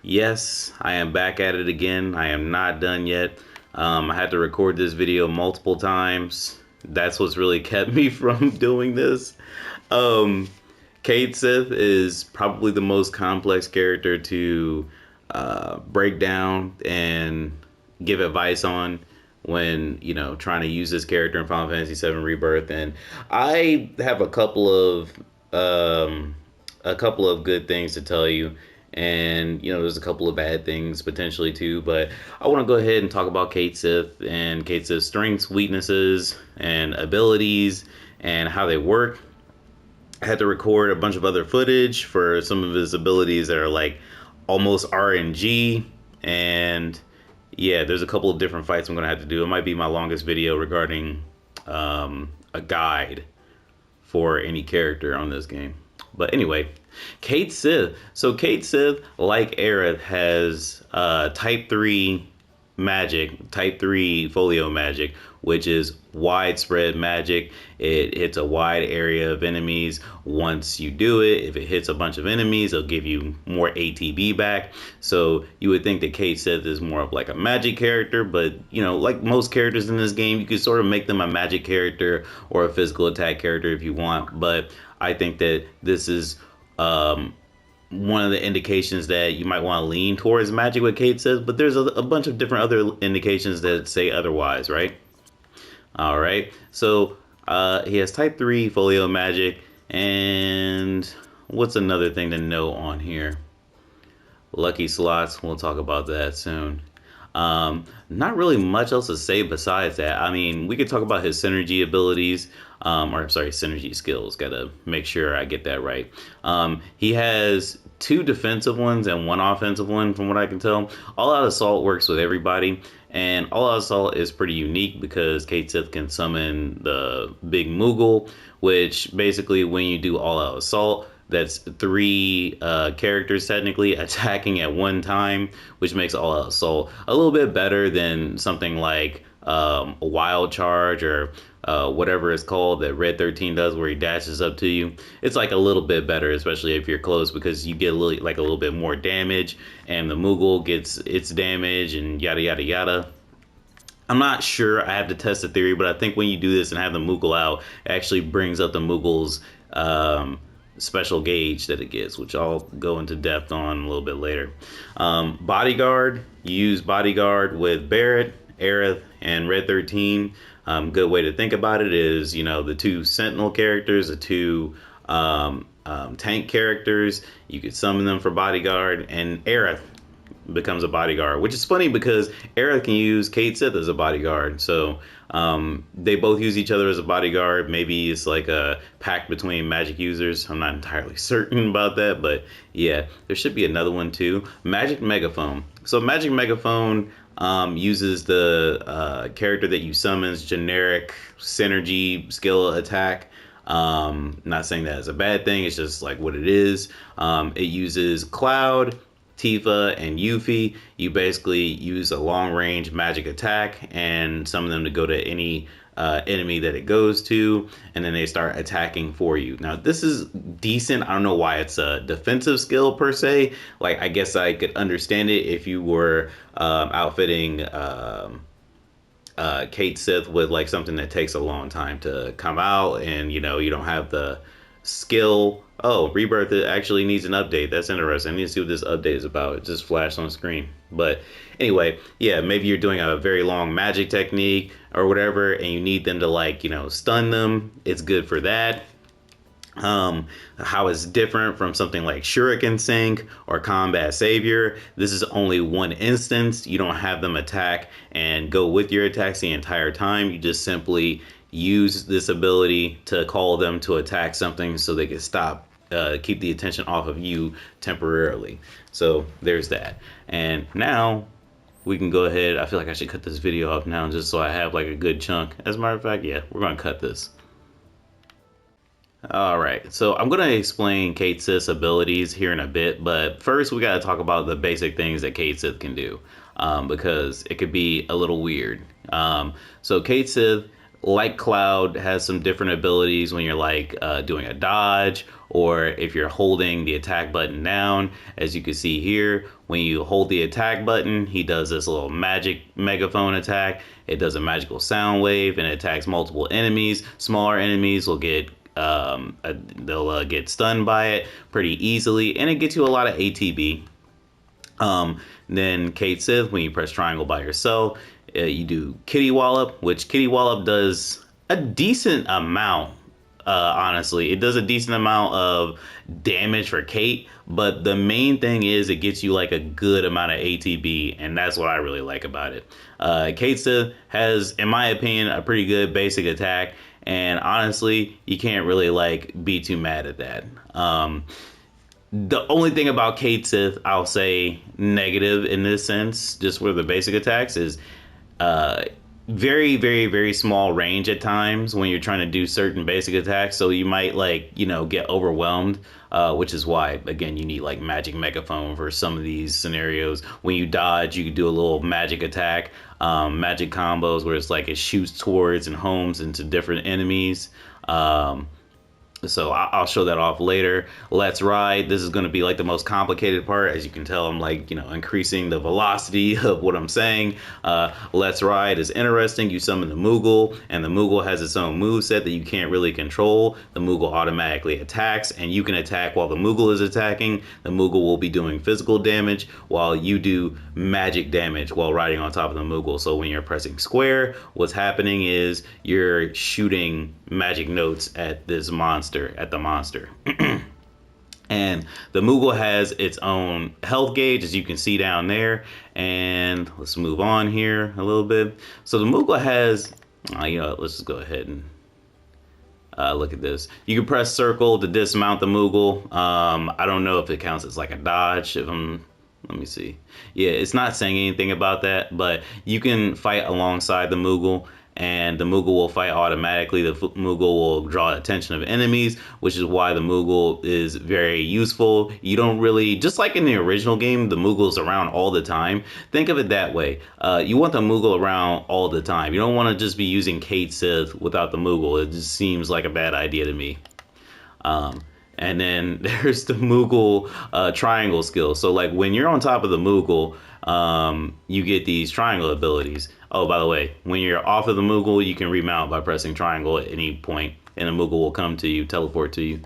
Yes, I am back at it again. I am not done yet. I had to record this video multiple times. That's what's really kept me from doing this. Um, Cait Sith is probably the most complex character to break down and give advice on when trying to use this character in Final Fantasy VII Rebirth. And I have um, a couple of good things to tell you, and there's a couple of bad things potentially too. But I want to go ahead and talk about Cait Sith and Cait Sith's strengths, weaknesses, and abilities, and how they work. I had to record a bunch of other footage for some of his abilities that are like almost RNG, and yeah, there's a couple of different fights I'm gonna have to do. It might be my longest video regarding a guide for any character on this game. But anyway, Cait Sith. So Cait Sith, like Aerith, has Type 3 magic, Type 3 folio magic, which is widespread magic. It hits a wide area of enemies. Once you do it, if it hits a bunch of enemies, it'll give you more ATB back. So you would think that Cait Sith is more of like a magic character, but like most characters in this game, you could sort of make them a magic character or a physical attack character if you want. But I think that this is one of the indications that you might want to lean towards magic, what Cait says, but there's a bunch of different other indications that say otherwise, right? All right. So he has Type 3 folio magic. And what's another thing to know on here? Lucky slots. We'll talk about that soon. Not really much else to say besides that. I mean, we could talk about his synergy abilities, or sorry, synergy skills. Gotta make sure I get that right. He has two defensive ones and one offensive one, from what I can tell. All Out Assault works with everybody, and All Out Assault is pretty unique because Cait Sith can summon the Big Moogle, which basically, when you do All Out Assault, that's three characters technically attacking at one time, which makes All Out Assault a little bit better than something like a Wild Charge or whatever it's called that Red 13 does, where he dashes up to you. It's like a little bit better, especially if you're close, because you get a little bit more damage, and the Moogle gets its damage, and yada yada yada. I'm not sure. I have to test the theory, but I think when you do this and have the Moogle out, it actually brings up the Moogle's special gauge that it gets, which I'll go into depth on a little bit later. Bodyguard, you use Bodyguard with Barrett, Aerith, and Red 13. Good way to think about it is, the two Sentinel characters, the two tank characters. You could summon them for Bodyguard, and Aerith becomes a bodyguard, which is funny because Aerith can use Cait Sith as a bodyguard. So they both use each other as a bodyguard. Maybe it's like a pact between magic users. I'm not entirely certain about that, but yeah, there should be another one too. Magic Megaphone. So Magic Megaphone uses the character that you summon's generic synergy skill attack. Not saying that is a bad thing. It's just like what it is. It uses Cloud, Tifa, and Yuffie. You basically use a long range magic attack and summon them to go to any enemy that it goes to, and then they start attacking for you. Now, this is decent. I don't know why it's a defensive skill per se. Like, I guess I could understand it if you were outfitting Cait Sith with like something that takes a long time to come out, and you don't have the skill. Oh, Rebirth actually needs an update. That's interesting. I need to see what this update is about. It just flashed on screen. But anyway, yeah, maybe you're doing a very long magic technique or whatever, and you need them to like, stun them. It's good for that. How it's different from something like Shuriken Sync or Combat Savior. This is only one instance. You don't have them attack and go with your attacks the entire time. You just simply use this ability to call them to attack something so they can stop, keep the attention off of you temporarily. So there's that. And now we can go ahead. I feel like I should cut this video off now just so I have like a good chunk. As a matter of fact, yeah, we're going to cut this. All right, so I'm going to explain Cait Sith's abilities here in a bit, but first we got to talk about the basic things that Cait Sith can do, because it could be a little weird. So Cait Sith Light Cloud has some different abilities when you're like doing a dodge, or if you're holding the attack button down. As you can see here, when you hold the attack button, he does this little magic megaphone attack. It does a magical sound wave and it attacks multiple enemies. Smaller enemies will get they'll get stunned by it pretty easily, and it gets you a lot of ATB. Then Cait Sith, when you press triangle by yourself, you do Kitty Wallop, which Kitty Wallop does a decent amount. Honestly, it does a decent amount of damage for Cait, but the main thing is it gets you like a good amount of ATB, and that's what I really like about it. Cait Sith has, in my opinion, a pretty good basic attack, and honestly, you can't really like be too mad at that. The only thing about Cait Sith I'll say negative in this sense, just with the basic attacks, is uh, very, very, very small range at times when you're trying to do certain basic attacks. So you might like, get overwhelmed, which is why, again, you need like magic megaphone for some of these scenarios. When you dodge, you can do a little magic attack, magic combos where it's like it shoots towards and homes into different enemies. So I'll show that off later. Let's ride. This is going to be like the most complicated part. As you can tell, I'm like, increasing the velocity of what I'm saying. Let's ride is interesting. You summon the Moogle, and the Moogle has its own moveset that you can't really control. The Moogle automatically attacks, and you can attack while the Moogle is attacking. The Moogle will be doing physical damage while you do magic damage while riding on top of the Moogle. So when you're pressing square, what's happening is you're shooting magic notes at this monster, And the Moogle has its own health gauge, as you can see down there. And let's move on here a little bit. So the Moogle has, let's just go ahead and look at this. You can press circle to dismount the Moogle. I don't know if it counts as like a dodge. Let me see. Yeah, it's not saying anything about that, but you can fight alongside the Moogle, and the Moogle will fight automatically. The Moogle will draw attention of enemies, which is why the Moogle is very useful. You don't really, just like in the original game, the Moogle's around all the time. Think of it that way. You want the Moogle around all the time. You don't want to just be using Cait Sith without the Moogle. It just seems like a bad idea to me. And then there's the Moogle triangle skill. So like when you're on top of the Moogle, you get these triangle abilities. Oh, by the way, when you're off of the Moogle, you can remount by pressing triangle at any point, and the Moogle will come to you, teleport to you.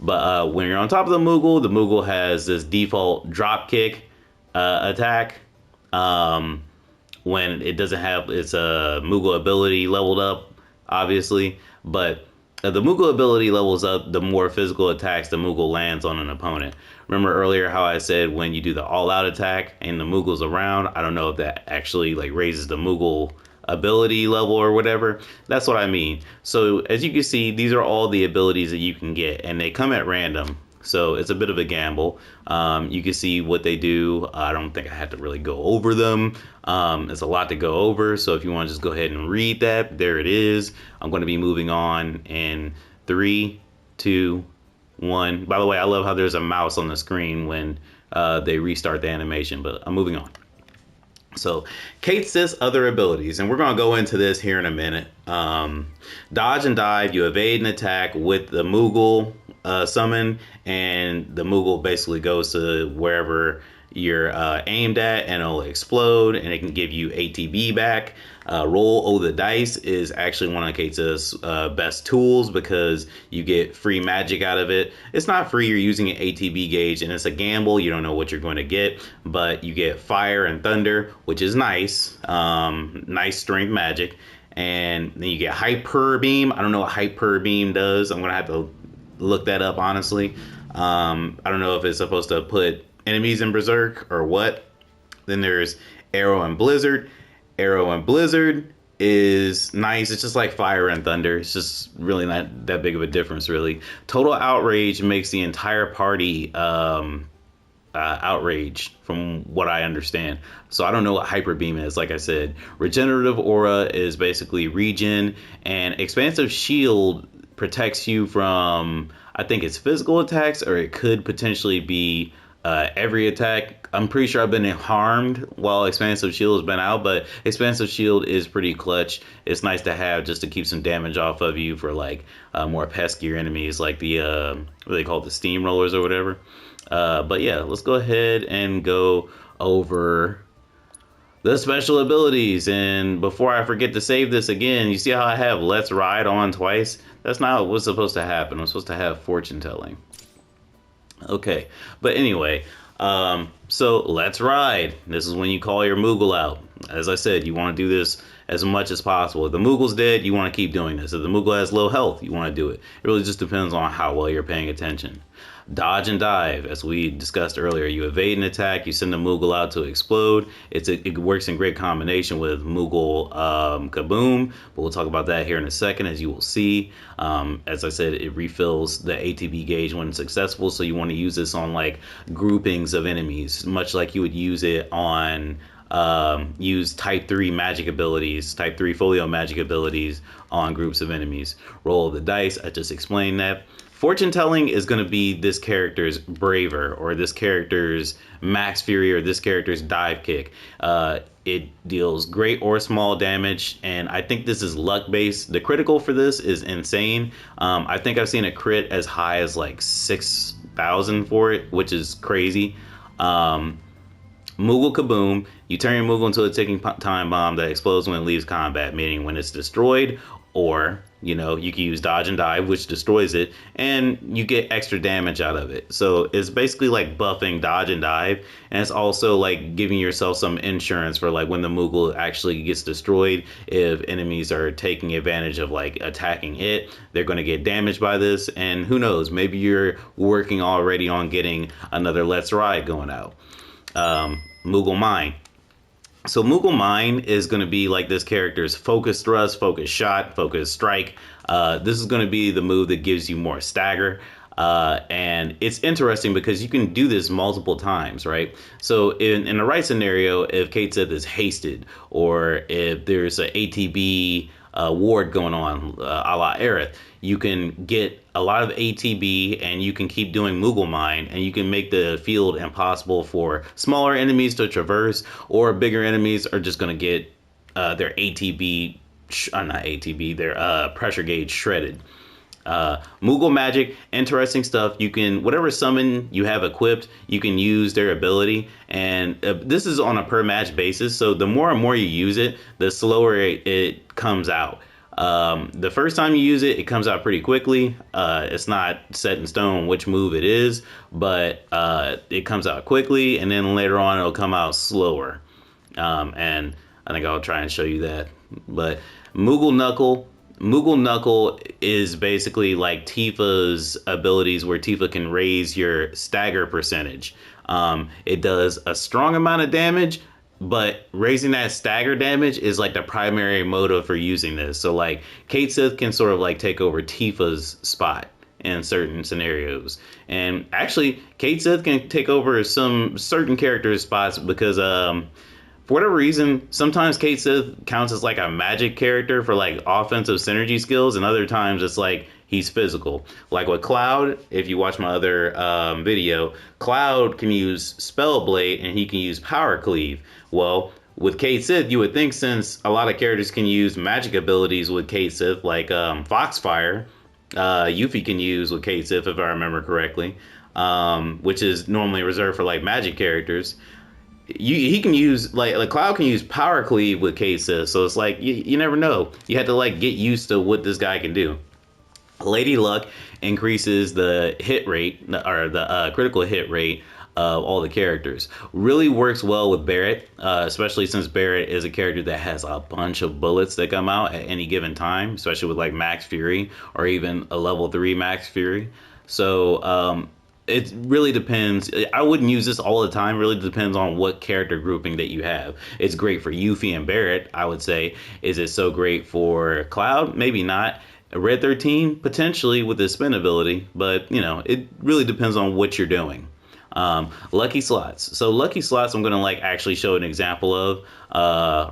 But when you're on top of the Moogle has this default drop kick attack. When it doesn't have its Moogle ability leveled up, obviously, but the Moogle ability levels up the more physical attacks the Moogle lands on an opponent. Remember earlier how I said when you do the all-out attack and the Moogle's around, I don't know if that actually like raises the Moogle ability level or whatever. That's what I mean. So as you can see, these are all the abilities that you can get, and they come at random. So it's a bit of a gamble. You can see what they do. I don't think I had to really go over them. It's a lot to go over. So if you want to just go ahead and read that, there it is. I'm going to be moving on in 3, 2, 1. By the way, I love how there's a mouse on the screen when they restart the animation, but I'm moving on. So Cait Sith's other abilities, and we're going to go into this here in a minute. Dodge and dive, you evade an attack with the Moogle summon, and the Moogle basically goes to wherever you're aimed at, and it'll explode, and it can give you ATB back. Roll the dice is actually one of Cait Sith's best tools because you get free magic out of it. It's not free, you're using an ATB gauge, and it's a gamble. You don't know what you're going to get, but you get fire and thunder, which is nice. Nice strength magic. And then you get hyper beam. I don't know what hyper beam does. I'm going to have to look that up, honestly. I don't know if it's supposed to put enemies in berserk or what. Then there's arrow and blizzard. Arrow and blizzard is nice. It's just like fire and thunder. It's just really not that big of a difference, really. Total outrage makes the entire party outraged, from what I understand. So I don't know what hyper beam is. Like I said, regenerative aura is basically regen, and expansive shield protects you from, I think it's physical attacks, or it could potentially be every attack. I'm pretty sure I've been harmed while Expansive Shield has been out, but Expansive Shield is pretty clutch. It's nice to have just to keep some damage off of you for like more peskier enemies, like the what they call it, the steamrollers or whatever. But yeah, let's go ahead and go over the special abilities. And before I forget to save this again, you see how I have Let's Ride on twice? That's not what's supposed to happen. I'm supposed to have fortune telling. Okay, but anyway, so let's ride. This is when you call your Moogle out. As I said, you want to do this as much as possible. If the Moogle's dead, you want to keep doing this. If the Moogle has low health, you want to do it. It really just depends on how well you're paying attention. Dodge and dive, as we discussed earlier. You evade an attack, you send the Moogle out to explode. It works in great combination with Moogle Kaboom, but we'll talk about that here in a second, as you will see. As I said, it refills the ATB gauge when successful, so you want to use this on like groupings of enemies, much like you would use it on use type 3 magic abilities, type 3 folio magic abilities on groups of enemies. Roll the dice, I just explained that. Fortune telling is going to be this character's braver, or this character's max fury, or this character's dive kick. It deals great or small damage, and I think this is luck based. The critical for this is insane. I think I've seen a crit as high as like 6,000 for it, which is crazy. Moogle Kaboom, you turn your Moogle into a ticking time bomb that explodes when it leaves combat, meaning when it's destroyed, or you can use dodge and dive, which destroys it, and you get extra damage out of it. So it's basically like buffing dodge and dive, and it's also like giving yourself some insurance for like when the Moogle actually gets destroyed. If enemies are taking advantage of like attacking it, they're going to get damaged by this, and who knows, maybe you're working already on getting another Let's Ride going out. Moogle Mine. So Moogle Mine is going to be like this character's focus thrust, focus shot, focus strike. This is going to be the move that gives you more stagger. And it's interesting because you can do this multiple times, right? So in the right scenario, if Cait Sith is hasted, or if there's an ATB ward going on, a la Aerith, you can get a lot of ATB and you can keep doing Moogle Mine, and you can make the field impossible for smaller enemies to traverse, or bigger enemies are just going to get their ATB, not ATB, their pressure gauge shredded. Moogle magic, interesting stuff. You can, whatever summon you have equipped, you can use their ability, and this is on a per match basis, so the more and more you use it, the slower it comes out. The first time you use it, it comes out pretty quickly. It's not set in stone which move it is, but it comes out quickly, and then later on it'll come out slower. And I think I'll try and show you that. But Moogle Knuckle is basically like Tifa's abilities, where Tifa can raise your stagger percentage. It does a strong amount of damage, but raising that stagger damage is like the primary motive for using this. So like Cait Sith can sort of like take over Tifa's spot in certain scenarios. And actually Cait Sith can take over some certain characters' spots because for whatever reason, sometimes Cait Sith counts as like a magic character for like offensive synergy skills, and other times it's like he's physical. Like with Cloud, if you watch my other video, Cloud can use Spell Blade and he can use Power Cleave. Well, with Cait Sith, you would think, since a lot of characters can use magic abilities with Cait Sith, like Foxfire, Yuffie can use with Cait Sith, if I remember correctly, which is normally reserved for like magic characters. He can use like Cloud can use Power Cleave with Cait Sith, so it's like you never know. You have to like get used to what this guy can do. Lady Luck increases the hit rate, or the critical hit rate of all the characters. Really works well with Barret, especially since Barret is a character that has a bunch of bullets that come out at any given time, especially with like Max Fury or even a level 3 Max Fury. So it really depends. I wouldn't use this all the time. Really depends on what character grouping that you have. It's great for Yuffie and Barret, I would say. Is it so great for Cloud? Maybe not. Red 13, potentially with the spin ability, but it really depends on what you're doing. Lucky slots. So lucky slots, I'm gonna like actually show an example of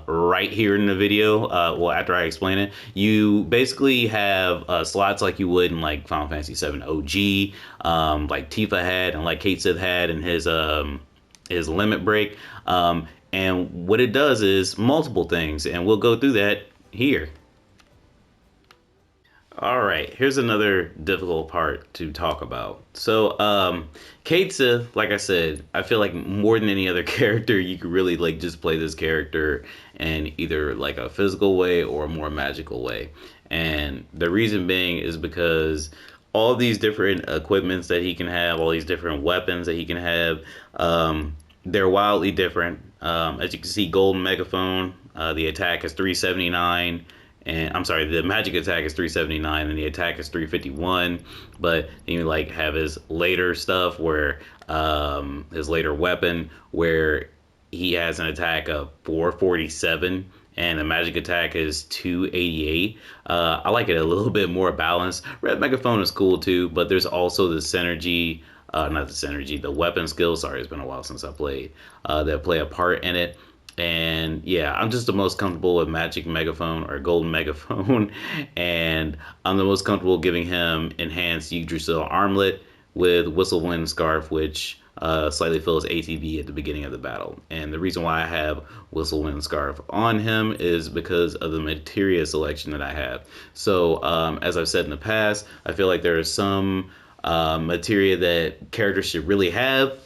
right here in the video. Well, after I explain it, you basically have slots like you would in like Final Fantasy VII OG, like Tifa had and like Cait Sith had in his limit break. And what it does is multiple things, and we'll go through that here. All right, here's another difficult part to talk about. So, Cait Sith, like I said, I feel like more than any other character, you could really like just play this character in either like a physical way or a more magical way. And the reason being is because all these different equipments that he can have, all these different weapons that he can have, they're wildly different. As you can see, Golden Megaphone, the attack is 379, and I'm sorry, the magic attack is 379 and the attack is 351. But then you like have his later stuff where his later weapon where he has an attack of 447 and the magic attack is 288. I like it a little bit more balanced. Red Megaphone is cool too, but there's also the synergy, not the synergy, the weapon skills. Sorry, it's been a while since I played. That play a part in it. And yeah, I'm just the most comfortable with Magic Megaphone or Golden Megaphone, and I'm the most comfortable giving him enhanced Yggdrasil Armlet with Whistle Wind Scarf, which slightly fills ATB at the beginning of the battle. And the reason why I have Whistle Wind Scarf on him is because of the materia selection that I have. So as I've said in the past, I feel like there is some materia that characters should really have.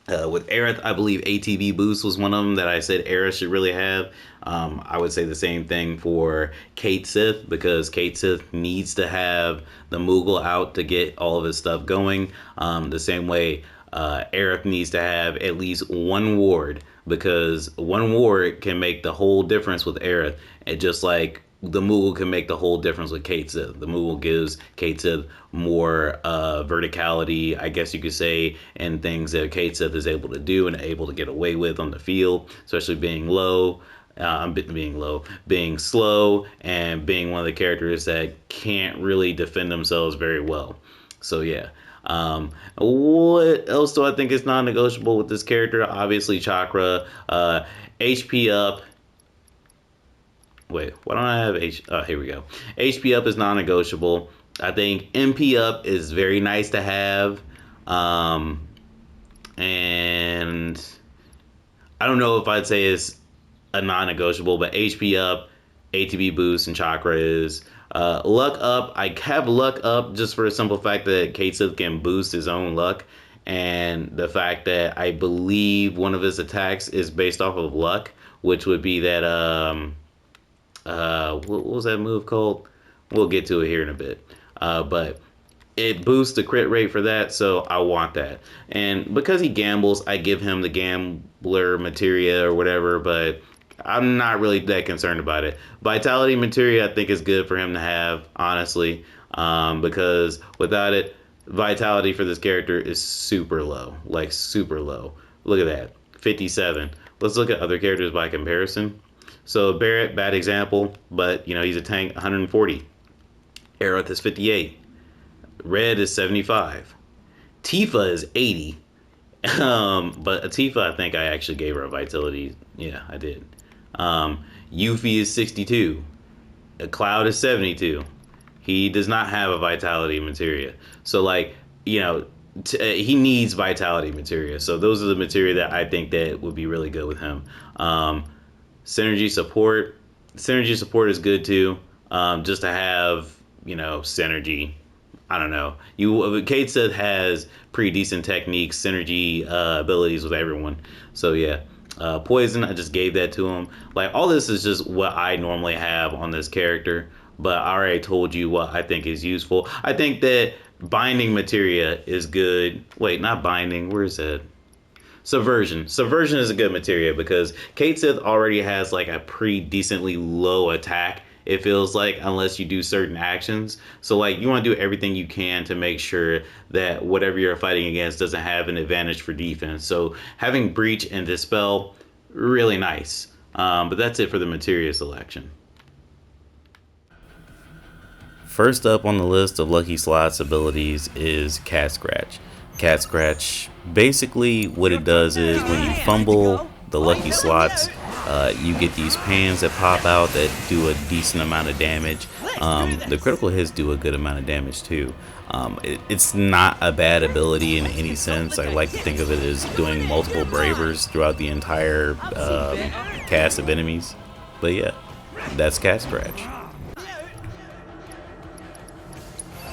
With Aerith, I believe ATB boost was one of them that I said Aerith should really have. I would say the same thing for Cait Sith, because Cait Sith needs to have the Moogle out to get all of his stuff going. The same way Aerith needs to have at least one ward, because one ward can make the whole difference with Aerith. And just like the Moogle can make the whole difference with Cait Sith. The Moogle gives Cait Sith more verticality, I guess you could say, and things that Cait Sith is able to do and able to get away with on the field, especially being low. Being slow, and being one of the characters that can't really defend themselves very well. So yeah. What else do I think is non-negotiable with this character? Obviously, chakra, HP up. Wait, why don't I have here we go. HP up is non-negotiable. I think MP up is very nice to have. And I don't know if I'd say it's a non-negotiable, but HP up, ATB boost, and chakra is. Luck up, I have luck up just for the simple fact that Cait Sith can boost his own luck. And the fact that I believe one of his attacks is based off of luck, which would be that what was that move called? We'll get to it here in a bit. But it boosts the crit rate for that, so I want that. And because he gambles, I give him the gambler materia or whatever, but I'm not really that concerned about it. Vitality materia I think is good for him to have, honestly, because without it, vitality for this character is super low, like super low. Look at that, 57. Let's look at other characters by comparison. So Barrett, bad example, but you know he's a tank, 140. Aerith is 58. Red is 75. Tifa is 80. But Tifa, I think I actually gave her a vitality. Yeah, I did. Yuffie is 62. Cloud is 72. He does not have a vitality materia. So like, you know, he needs vitality materia. So those are the materia that I think that would be really good with him. Synergy support. Synergy support is good too. Just to have, you know, synergy. I don't know. Cait Sith has pretty decent techniques, synergy abilities with everyone. So yeah. Poison, I just gave that to him. Like, all this is just what I normally have on this character, but I already told you what I think is useful. I think that binding materia is good. Wait, not binding. Where is that? Subversion. Subversion is a good materia because Cait Sith already has like a pretty decently low attack, it feels like, unless you do certain actions. So like you want to do everything you can to make sure that whatever you're fighting against doesn't have an advantage for defense. So having Breach and Dispel, really nice. But that's it for the materia selection. First up on the list of Lucky Slots abilities is Cat Scratch. Cat Scratch. Basically, what it does is when you fumble the lucky slots, you get these pans that pop out that do a decent amount of damage. The critical hits do a good amount of damage too. It's not a bad ability in any sense. I like to think of it as doing multiple bravers throughout the entire cast of enemies. But yeah, that's Cat Scratch.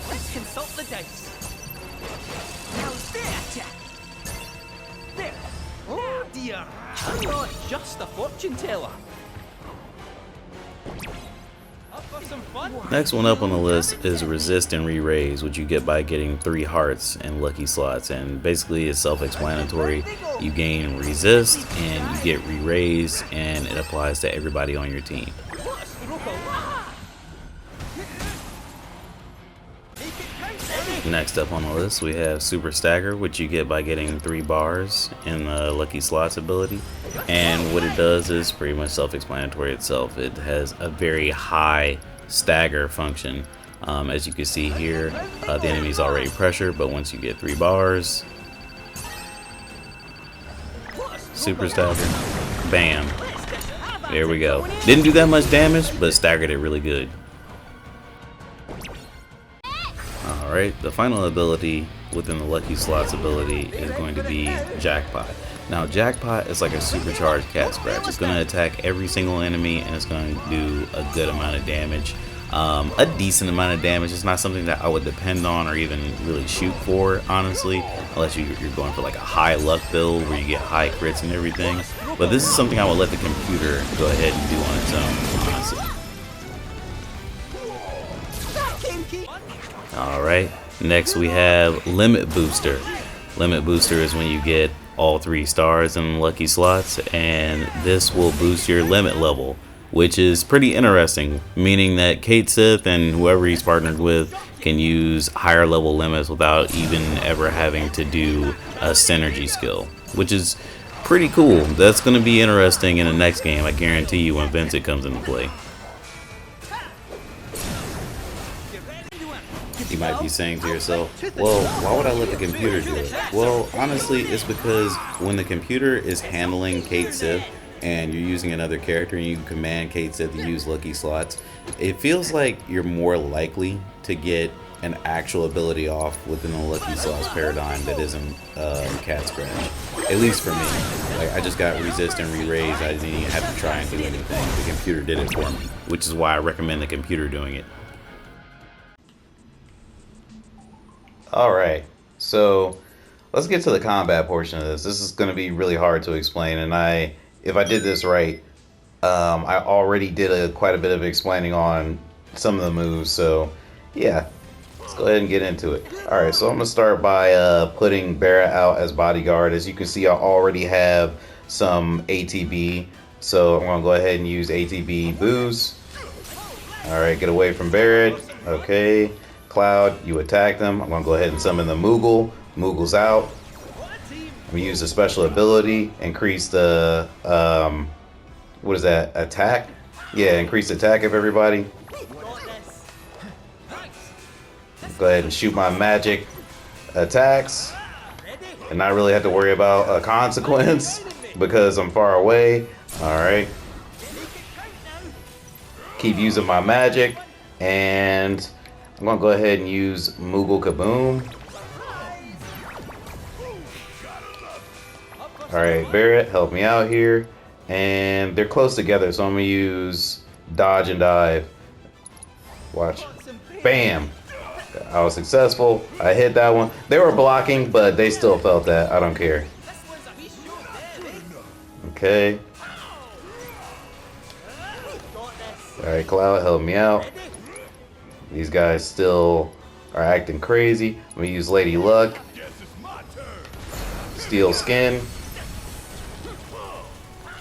Let's consult the dice. How's that? There. Oh dear. I'm not just a fortune teller. Up for some fun? Next one up on the list is Resist and Re-Raise, which you get by getting 3 hearts and lucky slots. And basically it's self-explanatory. You gain Resist and you get Re-Raise, and it applies to everybody on your team. Next up on the list we have Super Stagger, which you get by getting 3 bars in the lucky slots ability. And what it does is pretty much self-explanatory itself. It has a very high stagger function. As you can see here, the enemy is already pressured, but once you get 3 bars, Super Stagger, bam, there we go. Didn't do that much damage, but staggered it really good. Alright, the final ability within the lucky slots ability is going to be Jackpot. Now Jackpot is like a supercharged Cat Scratch. It's going to attack every single enemy and it's going to do a good amount of damage. A decent amount of damage. It's not something that I would depend on or even really shoot for, honestly, unless you're going for like a high luck build where you get high crits and everything. But this is something I would let the computer go ahead and do on its own, honestly. Alright, next we have Limit Booster. Limit Booster is when you get all 3 stars in lucky slots, and this will boost your limit level, which is pretty interesting, meaning that Cait Sith and whoever he's partnered with can use higher level limits without even ever having to do a synergy skill, which is pretty cool. That's going to be interesting in the next game, I guarantee you, when Vincent comes into play. You might be saying to yourself, well, why would I let the computer do it? Well, honestly, it's because when the computer is handling Cait Sith and you're using another character and you command Cait Sith to use lucky slots, it feels like you're more likely to get an actual ability off within the lucky slots paradigm that isn't Cat Scratch. At least for me. Like, I just got Resist and Re-Raise. I didn't even have to try and do anything. The computer did it for me, which is why I recommend the computer doing it. Alright, so let's get to the combat portion of this. This is going to be really hard to explain, and if I did this right, I already did quite a bit of explaining on some of the moves, so yeah, let's go ahead and get into it. Alright, so I'm going to start by putting Barrett out as bodyguard. As you can see, I already have some ATB, so I'm going to go ahead and use ATB boost. Alright, get away from Barrett. Okay. Cloud, you attack them. I'm going to go ahead and summon the Moogle. Moogle's out. I'm going to use a special ability, increase the, what is that, attack? Yeah, increase attack of everybody. Go ahead and shoot my magic attacks and not really have to worry about a consequence because I'm far away. Alright. Keep using my magic, and I'm going to go ahead and use Moogle Kaboom. Alright, Barrett, help me out here. And they're close together, so I'm going to use Dodge and Dive. Watch. Bam! I was successful. I hit that one. They were blocking, but they still felt that. I don't care. Okay. Alright, Cloud, help me out. These guys still are acting crazy. I'm going to use Lady Luck. Steel Skin.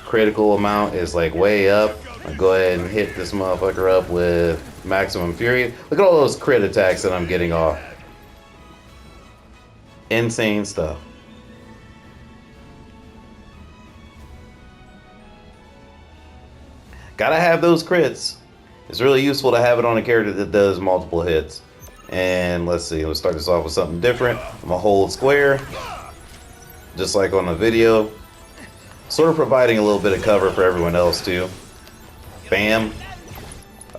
Critical amount is like way up. I'll go ahead and hit this motherfucker up with Maximum Fury. Look at all those crit attacks that I'm getting off. Insane stuff. Gotta have those crits. It's really useful to have it on a character that does multiple hits. And let's see, let's start this off with something different. I'm gonna hold square, just like on the video. Sort of providing a little bit of cover for everyone else too. Bam.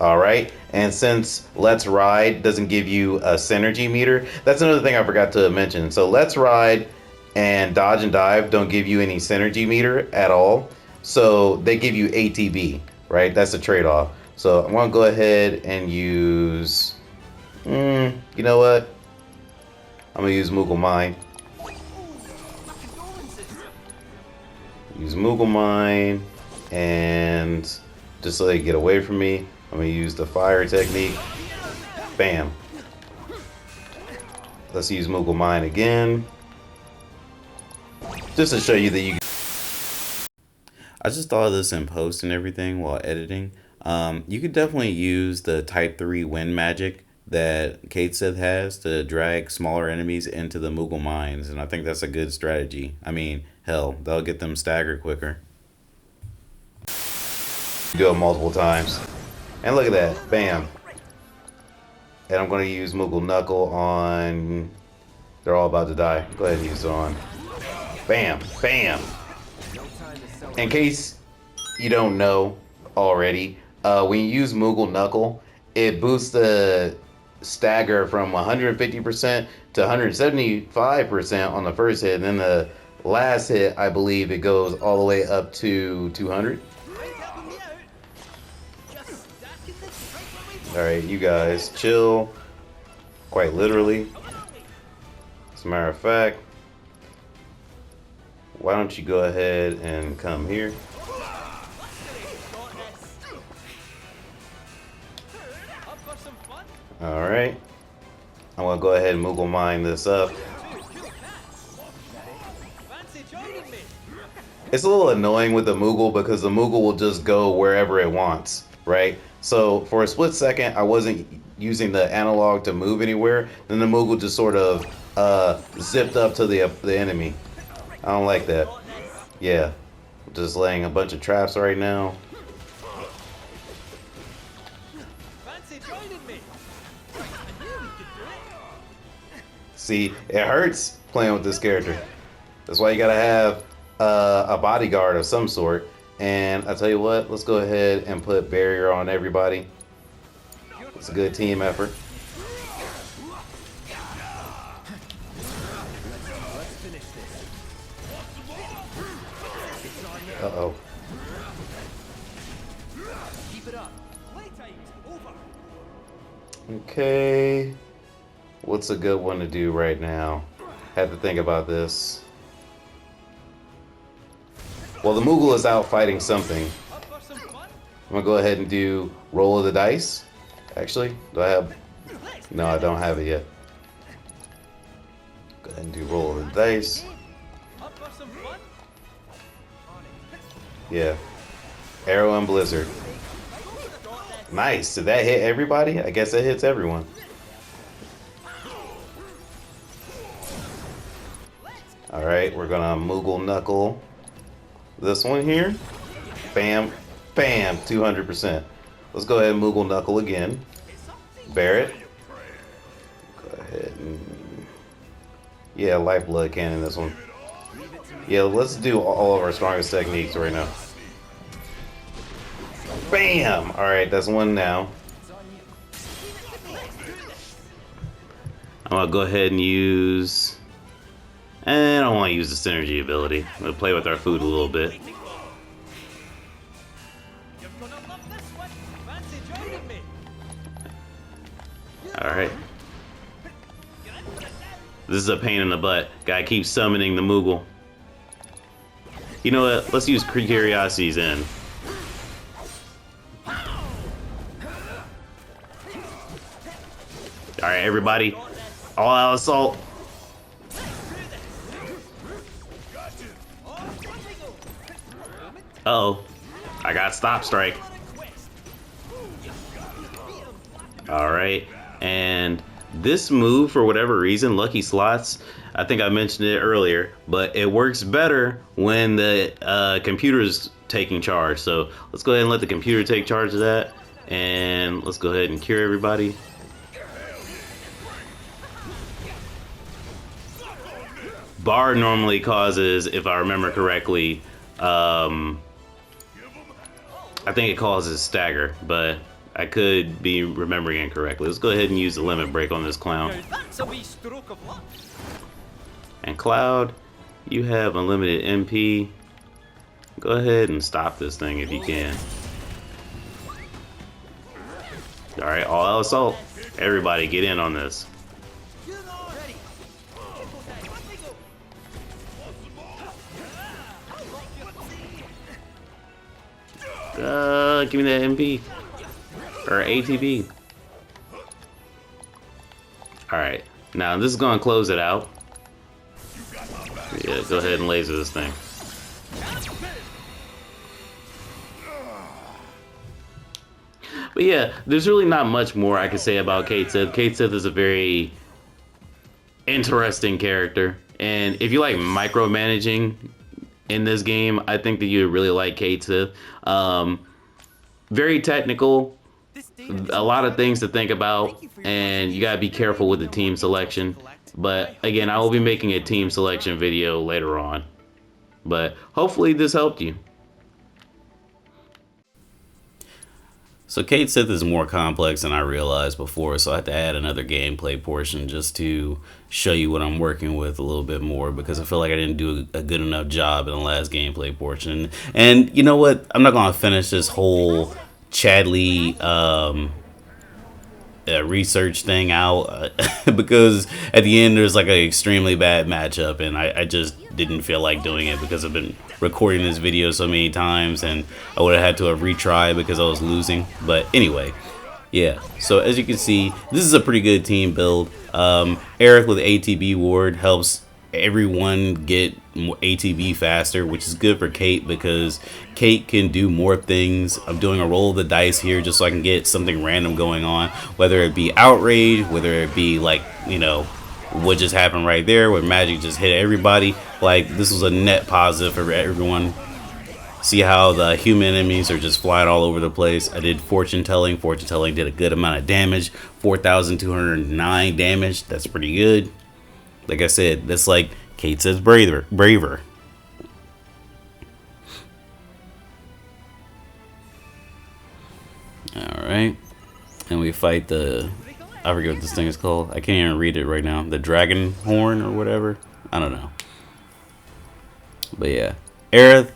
Alright. And since Let's Ride doesn't give you a synergy meter, that's another thing I forgot to mention. So Let's Ride and Dodge and Dive don't give you any synergy meter at all. So they give you ATB, right? That's the trade-off. So I'm gonna go ahead and use you know what? I'm gonna use Moogle Mine. Use Moogle Mine, and just so they get away from me, I'm gonna use the fire technique. Bam. Let's use Moogle Mine again, just to show you that you. I just thought of this in post and everything while editing. You could definitely use the Type 3 wind magic that Cait Sith has to drag smaller enemies into the Moogle mines, and I think that's a good strategy. I mean, hell, they'll get them staggered quicker. Do it multiple times. And look at that, bam. And I'm going to use Moogle Knuckle on... They're all about to die. Go ahead and use it on. Bam, bam. In case you don't know already, when you use Moogle Knuckle, it boosts the stagger from 150% to 175% on the first hit, and then the last hit, I believe it goes all the way up to 200. Alright, you guys chill, quite literally. As a matter of fact, why don't you go ahead and come here? Alright. I'm gonna go ahead and Moogle mine this up. It's a little annoying with the Moogle because the Moogle will just go wherever it wants, right? So for a split second, I wasn't using the analog to move anywhere. Then the Moogle just sort of zipped up to the enemy. I don't like that. Yeah, just laying a bunch of traps right now. See, it hurts playing with this character. That's why you gotta have a bodyguard of some sort. And I tell you what, let's go ahead and put barrier on everybody. It's a good team effort. Uh-oh. Okay. What's a good one to do right now? Had to think about this. Well, the Moogle is out fighting something. I'm gonna go ahead and do roll of the dice. Actually, do I have... No, I don't have it yet. Go ahead and do roll of the dice. Yeah. Arrow and Blizzard. Nice. Did that hit everybody? I guess that hits everyone. Alright, we're gonna Moogle Knuckle this one here. Bam, bam, 200%. Let's go ahead and Moogle Knuckle again. Barret. Go ahead and... Yeah, Lifeblood Cannon this one. Yeah, let's do all of our strongest techniques right now. Bam! Alright, that's one now. I'm gonna go ahead and use... And I don't want to use the synergy ability. I'm going to play with our food a little bit. Alright. This is a pain in the butt. Guy keeps summoning the Moogle. You know what? Let's use Curiosity's End. Alright, everybody. All out assault. Uh-oh. I got Stop Strike. Alright. And this move, for whatever reason, Lucky Slots, I think I mentioned it earlier, but it works better when the computer's taking charge. So let's go ahead and let the computer take charge of that. And let's go ahead and cure everybody. bar normally causes, if I remember correctly, I think it causes stagger, but I could be remembering incorrectly. Let's go ahead and use the limit break on this clown. Now that's a wee stroke of luck. And Cloud, you have unlimited MP. Go ahead and stop this thing if you can. Alright, all out assault. Everybody get in on this. Ready. Give me that MP. Or ATB. Alright, now this is going to close it out. Yeah, go ahead and laser this thing. But yeah, there's really not much more I can say about Cait Sith. Cait Sith is a very interesting character. And if you like micromanaging in this game, I think that you would really like Cait Sith. Very technical, a lot of things to think about, and you gotta be careful with the team selection. But again, I will be making a team selection video later on. But hopefully this helped you. So Cait Sith is more complex than I realized before, so I had to add another gameplay portion just to show you what I'm working with a little bit more, because I feel like I didn't do a good enough job in the last gameplay portion. And you know what? I'm not going to finish this whole Chadley research thing out because at the end there's like an extremely bad matchup, and I just didn't feel like doing it because I've been recording this video so many times and I would have had to have retried because I was losing. But anyway, yeah, so as you can see, this is a pretty good team build. Eric with ATB ward helps everyone get more ATB faster, which is good for Cait because Cait can do more things. I'm doing a roll of the dice here just so I can get something random going on, whether it be outrage, whether it be like, you know, what just happened right there where magic just hit everybody. Like, this was a net positive for everyone. See how the human enemies are just flying all over the place. I did fortune telling. Fortune telling did a good amount of damage, 4,209 damage. That's pretty good. Like I said, that's like Cait Sith's braver. Alright. And we fight the, I forget what this thing is called. I can't even read it right now. The dragon horn or whatever. I don't know. But yeah. Aerith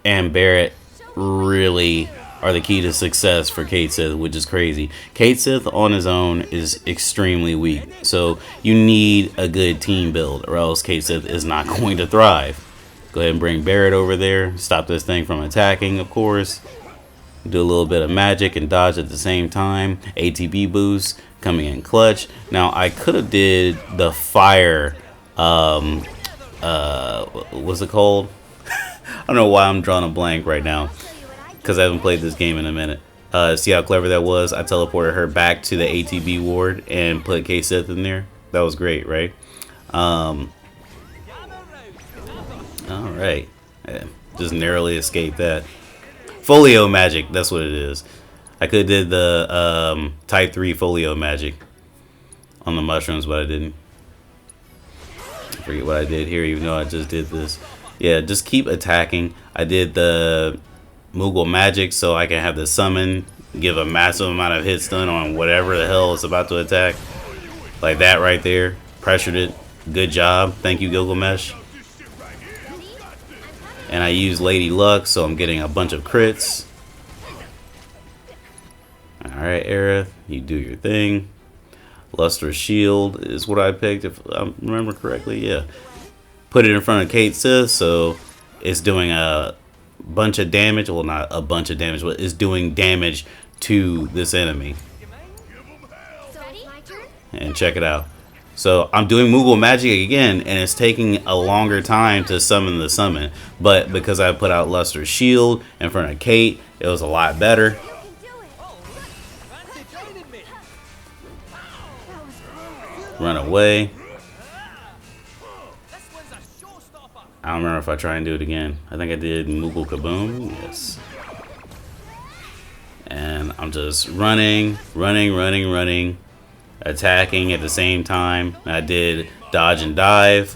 and Barret really are the key to success for Cait Sith, which is crazy. Cait Sith on his own is extremely weak, so you need a good team build or else Cait Sith is not going to thrive. Go ahead and bring Barret over there, stop this thing from attacking, of course. Do a little bit of magic and dodge at the same time. ATB boost coming in clutch. Now I could have did the fire, what's it called? I don't know why I'm drawing a blank right now, because I haven't played this game in a minute. See how clever that was? I teleported her back to the ATB ward and put Cait Sith in there. That was great, right? Alright. Yeah, just narrowly escaped that. Folio magic, that's what it is. I could have did the type 3 folio magic on the mushrooms, but I didn't. I forget what I did here, even though I just did this. Yeah, just keep attacking. I did the Moogle magic so I can have the summon give a massive amount of hit stun on whatever the hell is about to attack. Like that right there. Pressured it. Good job. Thank you, Gilgamesh. And I use Lady Luck, so I'm getting a bunch of crits. Alright, Aerith, you do your thing. Lustrous Shield is what I picked, if I remember correctly. Yeah. Put it in front of Cait Sith, so it's doing a bunch of damage. Well, not a bunch of damage, but it's doing damage to this enemy. And check it out. So I'm doing Moogle magic again, and it's taking a longer time to summon the summon. But because I put out Lustrous Shield in front of Cait, it was a lot better. Run away. I don't remember if I try and do it again. I think I did Moogle Kaboom. Yes. And I'm just running, attacking at the same time. I did dodge and dive.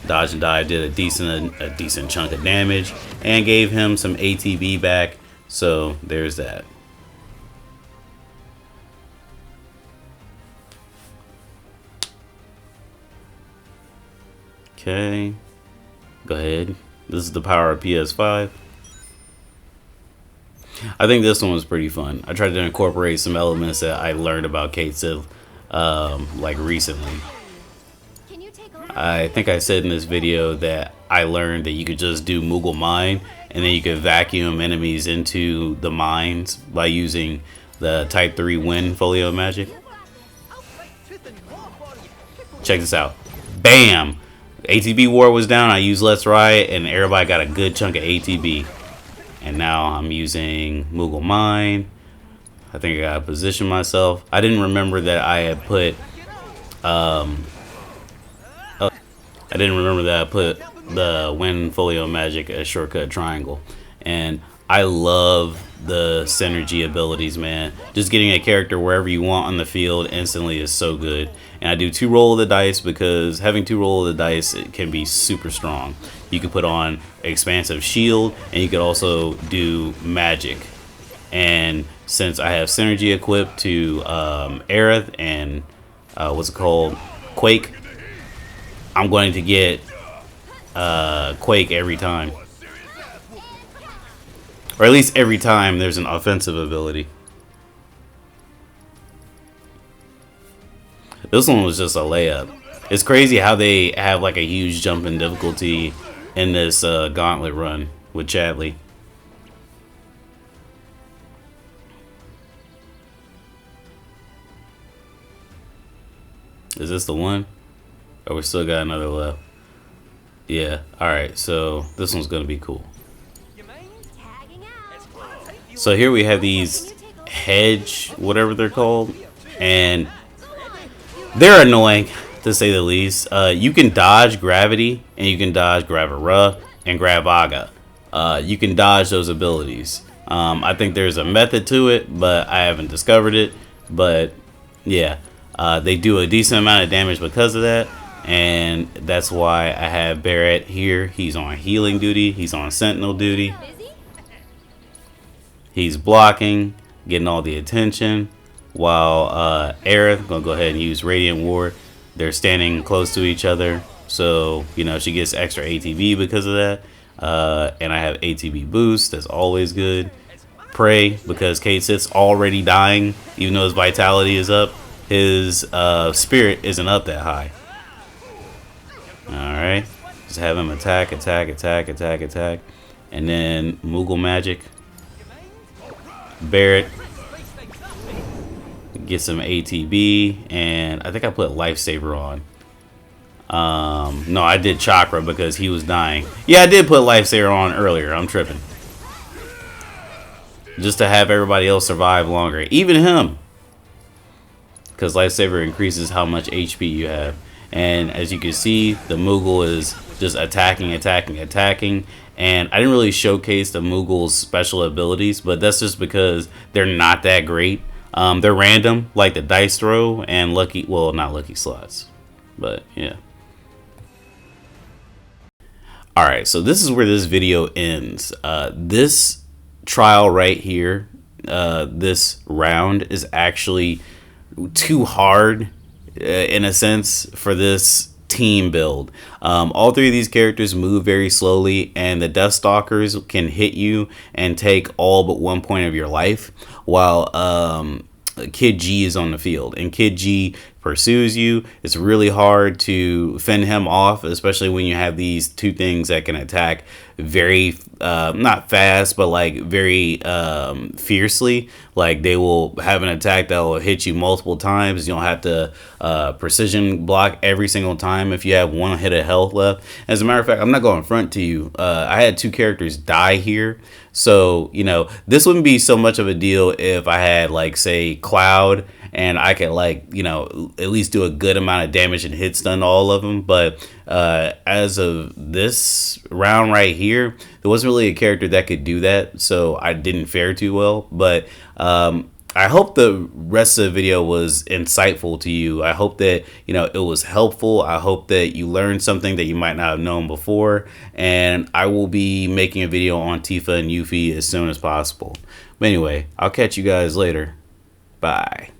Dodge and dive did a decent chunk of damage and gave him some ATB back. So there's that. Okay, go ahead. This is the power of PS5. I think this one was pretty fun. I tried to incorporate some elements that I learned about Cait Sith like recently. I think I said in this video that I learned that you could just do Moogle Mine and then you could vacuum enemies into the mines by using the Type 3 Wind Folio Magic. Check this out. Bam! ATB War was down, I used Let's Riot, and everybody got a good chunk of ATB. And now I'm using Moogle Mine. I think I gotta position myself. I didn't remember that I had put the Wind Folio Magic as shortcut triangle. And I love the synergy abilities, man. Just getting a character wherever you want on the field instantly is so good. And I do 2 roll of the dice because having 2 roll of the dice, it can be super strong. You can put on Expansive Shield and you could also do Magic. And since I have synergy equipped to Aerith and what's it called, Quake, I'm going to get Quake every time. Or at least every time there's an offensive ability. This one was just a layup. It's crazy how they have like a huge jump in difficulty in this gauntlet run with Chadley. Is this the one? Or we still got another left? Yeah, alright, so this one's gonna be cool. So here we have these hedge, whatever they're called, and they're annoying to say the least. You can dodge gravity, and you can dodge Gravira and Gravaga. You can dodge those abilities. I think there's a method to it, but I haven't discovered it. But yeah, they do a decent amount of damage because of that, and that's why I have Barrett here. He's on healing duty. He's on sentinel duty. He's blocking, getting all the attention, while Aerith gonna go ahead and use Radiant Ward. They're standing close to each other, so you know she gets extra ATB because of that. And I have ATB boost. That's always good. Pray, because Cait Sith's already dying, even though his vitality is up. His spirit isn't up that high. All right, just have him attack, attack, attack, attack, attack, and then Moogle Magic. Barrett, get some ATB, and I think I put Lifesaver on. No, I did Chakra because he was dying. Yeah, I did put Lifesaver on earlier. I'm tripping. Just to have everybody else survive longer, even him, because Lifesaver increases how much HP you have. And as you can see, the Moogle is just attacking, attacking, attacking. And I didn't really showcase the Moogle's special abilities, but that's just because they're not that great. They're random, like the dice throw and lucky, well, not lucky slots, but yeah. Alright, so this is where this video ends. This trial right here, this round is actually too hard in a sense for this team build. All 3 of these characters move very slowly, and the Deathstalkers can hit you and take all but 1 point of your life, while Kid G is on the field, and Kid G pursues you. It's really hard to fend him off, especially when you have these 2 things that can attack very not fast, but like very fiercely. Like they will have an attack that will hit you multiple times. You don't have to precision block every single time if you have 1 hit of health left. As a matter of fact, I'm not going front to you. I had 2 characters die here, so you know this wouldn't be so much of a deal if I had, like, say, Cloud, and I could, like, you know, at least do a good amount of damage and hit stun all of them. But as of this round right here, there wasn't really a character that could do that, so I didn't fare too well. But I hope the rest of the video was insightful to you. I hope that, it was helpful. I hope that you learned something that you might not have known before. And I will be making a video on Tifa and Yuffie as soon as possible. But anyway, I'll catch you guys later. Bye.